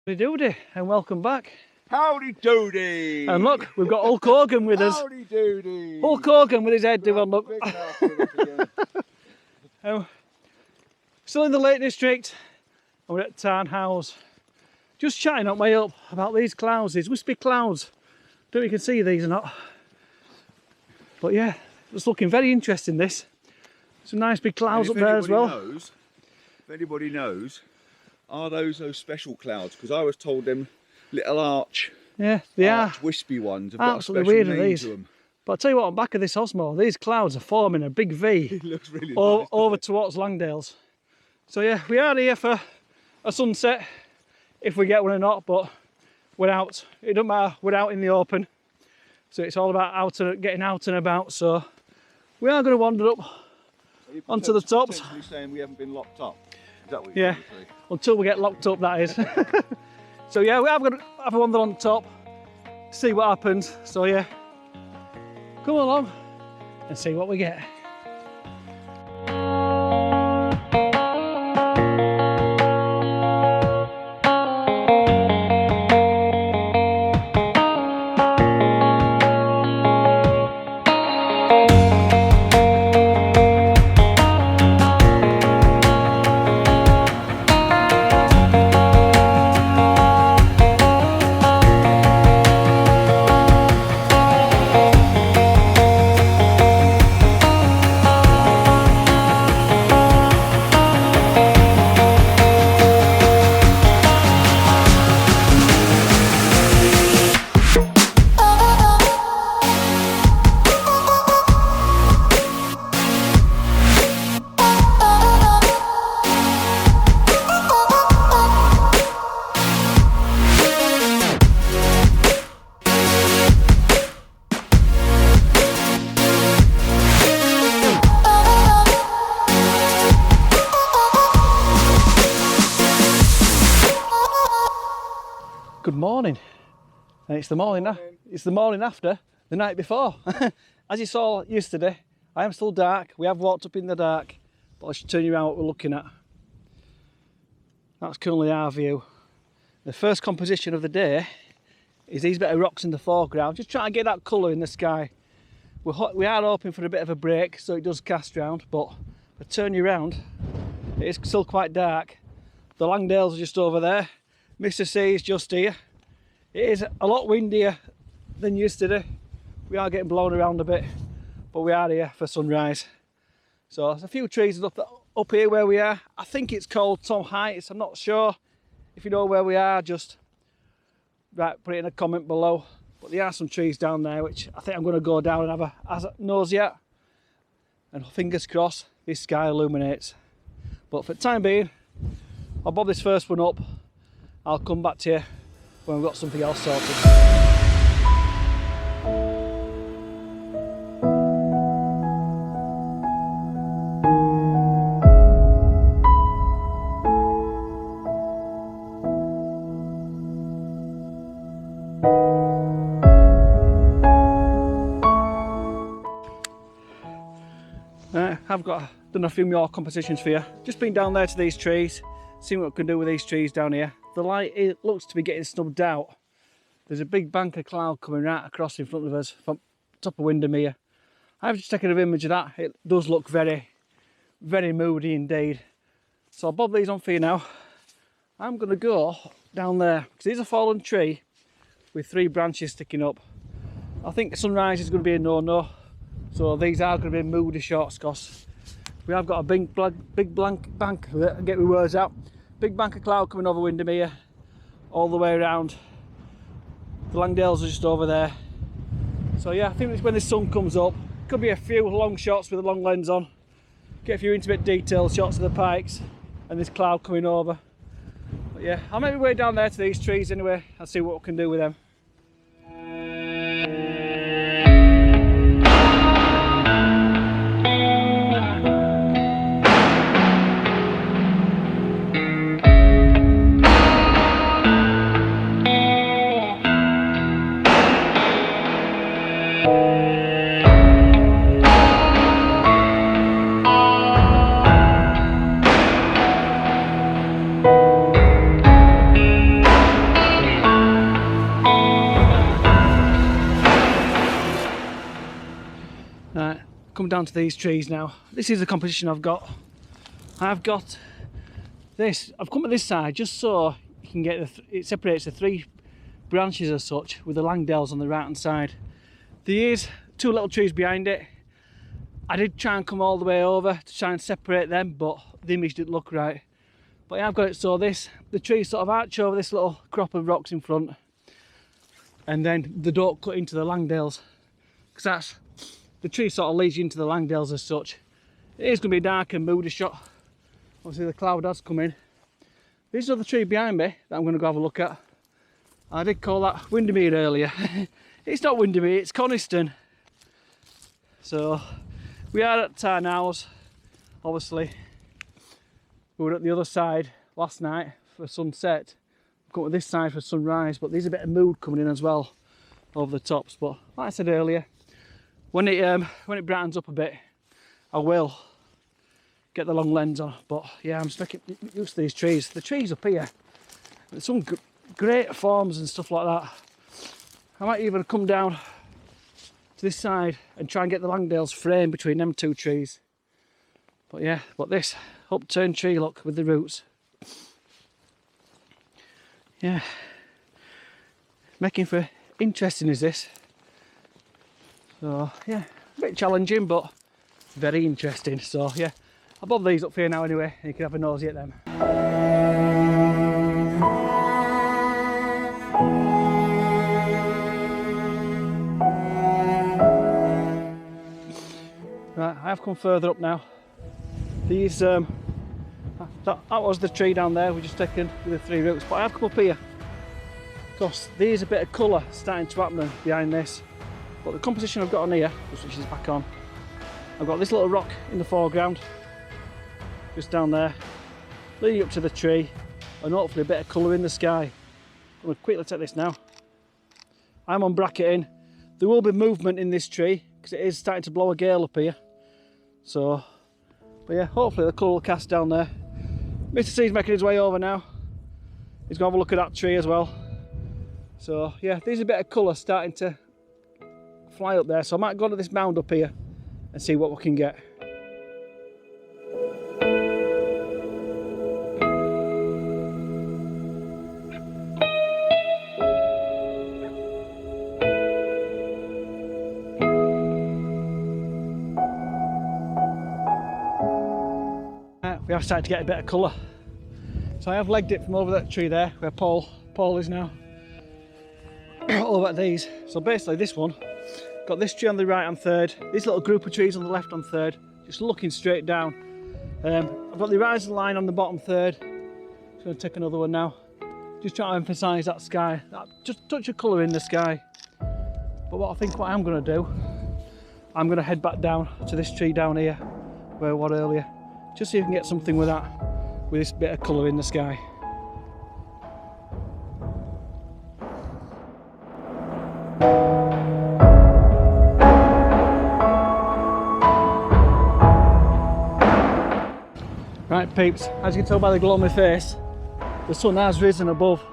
Howdy Doody, and welcome back. Howdy Doody! And look, we've got Hulk Hogan with us. Howdy Doody! Hulk Hogan with his head doing, look. Big mouth with us again. Still in the Lake District, and we're at Tarn House. Just chatting on my way up about these clouds, these wispy clouds. Don't know if you can see these or not. But yeah, it's looking very interesting, this. Some nice big clouds up there as well. If anybody knows, are those special clouds? Because I was told them little arch, yeah, they are wispy ones have absolutely got a special weird, name these. to them. But I'll tell you what, on the back of this Osmo, these clouds are forming a big V. It looks really nice, over towards Langdales. So yeah, we are here for a sunset, if we get one or not, but we're out. It doesn't matter, we're out in the open. So it's all about getting out and about. So we are going to wander up onto the tops. Saying we haven't been locked up. Is that what you're trying to say? Until we get locked up, that is. So yeah, we are going to have a wander on top, see what happens. So yeah, come along and see what we get. Good morning, and it's the morning. It's the morning after the night before. As you saw yesterday, I am still dark. We have walked up in the dark, but I should turn you around what we're looking at. That's currently our view. The first composition of the day is these bit of rocks in the foreground, just trying to get that colour in the sky. We are hoping for a bit of a break, so it does cast round, but if I turn you around, it is still quite dark. The Langdales are just over there. Mr. C is just here. It is a lot windier than yesterday. We are getting blown around a bit, but we are here for sunrise. So there's a few trees up here where we are. I think it's called Tom Heights. I'm not sure. If you know where we are, just put it in a comment below. But there are some trees down there which I think I'm going to go down and have a nosy at. And fingers crossed this sky illuminates. But for the time being, I'll bob this first one up. I'll come back to you when we've got something else sorted. I've done a few more compositions for you. Just been down there to these trees, seeing what we can do with these trees down here. The light, it looks to be getting snubbed out. There's a big bank of cloud coming right across in front of us from top of Windermere. I've just taken an image of that. It does look very, very moody indeed. So I'll bob these on for you now. I'm going to go down there because there's a fallen tree with 3 branches sticking up. I think sunrise is going to be a no-no. So these are going to be moody shots because we have got a big blank bank. Get my words out. Big bank of cloud coming over Windermere, all the way around. The Langdales are just over there. So yeah, I think it's when the sun comes up. Could be a few long shots with a long lens on. Get a few intimate detail shots of the pikes and this cloud coming over. But yeah, I'll make my way down there to these trees anyway. I'll see what we can do with them. Right, come down to these trees now. This is the composition I've got. I've got this. I've come to this side just so you can get it separates the 3 branches as such, with the Langdells on the right hand side. There is 2 little trees behind it. I did try and come all the way over to try and separate them, but the image didn't look right. But yeah, I've got it so the trees sort of arch over this little crop of rocks in front, and then they don't cut into the Langdells, because the tree sort of leads you into the Langdells as such. It is going to be a dark and moody shot. Obviously the cloud has come in. There's another tree behind me that I'm going to go have a look at. I did call that Windermere earlier. It's not Windermere, it's Coniston. So we are at Tarn now. Obviously we were at the other side last night for sunset. We've come to this side for sunrise, but there's a bit of mood coming in as well over the tops. But like I said earlier, when it brightens up a bit, I will get the long lens on. But yeah, I'm just making use of these trees. The trees up here, there's some great forms and stuff like that. I might even come down to this side and try and get the Langdells framed between them 2 trees. But yeah, but this upturned tree, look, with the roots. Yeah, making for interesting is this. So yeah, a bit challenging but very interesting. So yeah, I'll bob these up here now anyway, and you can have a nosy at them. Right, I have come further up now. These that was the tree down there we just taken with the 3 roots, but I have come up here because there's a bit of colour starting to happen behind this. But the composition I've got on here, which is back on, I've got this little rock in the foreground, just down there, leading up to the tree, and hopefully a bit of colour in the sky. I'm going to quickly take this now. I'm on bracketing. There will be movement in this tree because it is starting to blow a gale up here. So, but yeah, hopefully the colour will cast down there. Mr. C's making his way over now. He's going to have a look at that tree as well. So yeah, there's a bit of colour starting to fly up there. So I might go to this mound up here and see what we can get. We have started to get a bit of colour. So I have legged it from over that tree there where Paul is now. Over at these. So basically this one, got this tree on the right hand third, this little group of trees on the left hand third, just looking straight down. I've got the horizon line on the bottom third. Just going to take another one now. Just trying to emphasise that sky, just a touch of colour in the sky. But what I'm going to do, I'm going to head back down to this tree down here where I was earlier. Just see if we can get something with that, with this bit of colour in the sky. Right peeps, as you can tell by the glow on my face, the sun has risen above,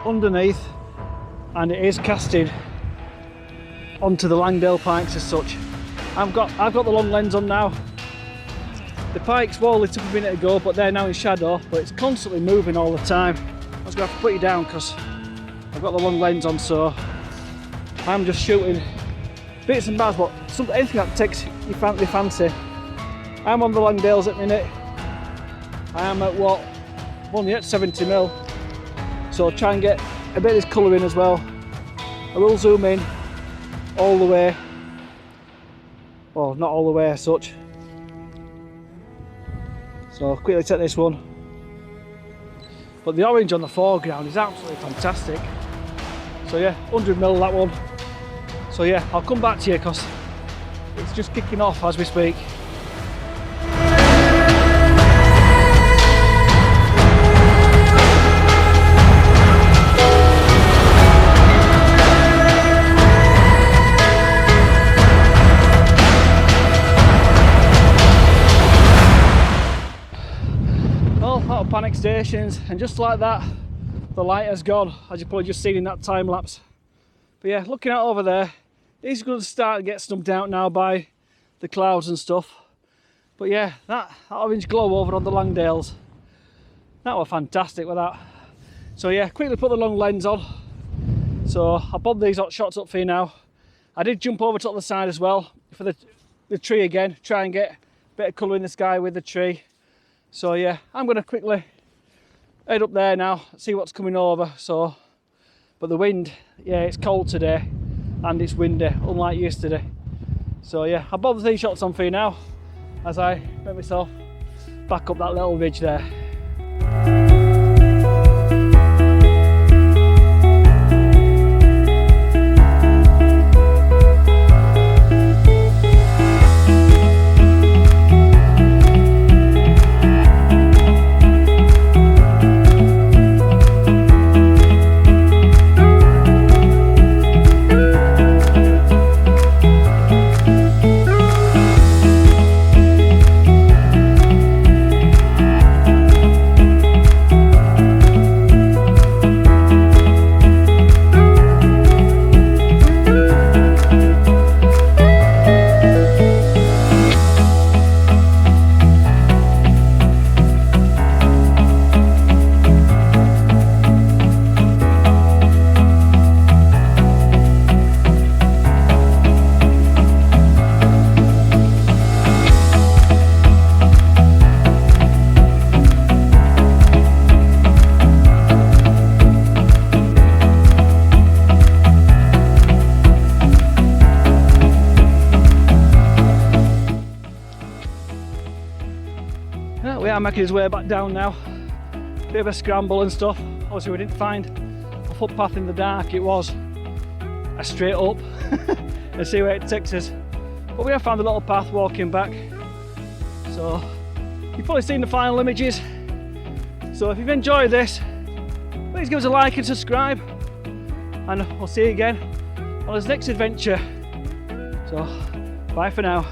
underneath, and it is casting onto the Langdale pikes as such. I've got the long lens on now. The pikes were lit up a minute ago, but they're now in shadow, but it's constantly moving all the time. I was going to have to put you down because I've got the long lens on, so I'm just shooting bits and bats, but anything that takes your fancy. I'm on the Langdales at the minute. I am at what? I'm only at 70mm, so I'll try and get a bit of this colour in as well. I will zoom in all the way, well, not all the way as such. So I'll quickly take this one. But the orange on the foreground is absolutely fantastic. So yeah, 100mm that one. So yeah, I'll come back to you because it's just kicking off as we speak. Out of panic stations, and just like that the light has gone, as you've probably just seen in that time lapse. But yeah, looking out over there, these are going to start to get snubbed out now by the clouds and stuff. But yeah, that orange glow over on the Langdales, that was fantastic with that. So yeah, quickly put the long lens on. So I'll bob these hot shots up for you now. I did jump over to the other side as well for the tree again, try and get a bit of colour in the sky with the tree. So yeah, I'm going to quickly head up there now, see what's coming over. So, but the wind, yeah, it's cold today and it's windy, unlike yesterday. So yeah, I'll bob these shots on for you now as I make myself back up that little ridge there. We are making his way back down now. Bit of a scramble and stuff. Obviously we didn't find a footpath in the dark, it was a straight up and see where it takes us. But we have found a little path walking back. So you've probably seen the final images. So if you've enjoyed this, please give us a like and subscribe. And we'll see you again on his next adventure. So bye for now.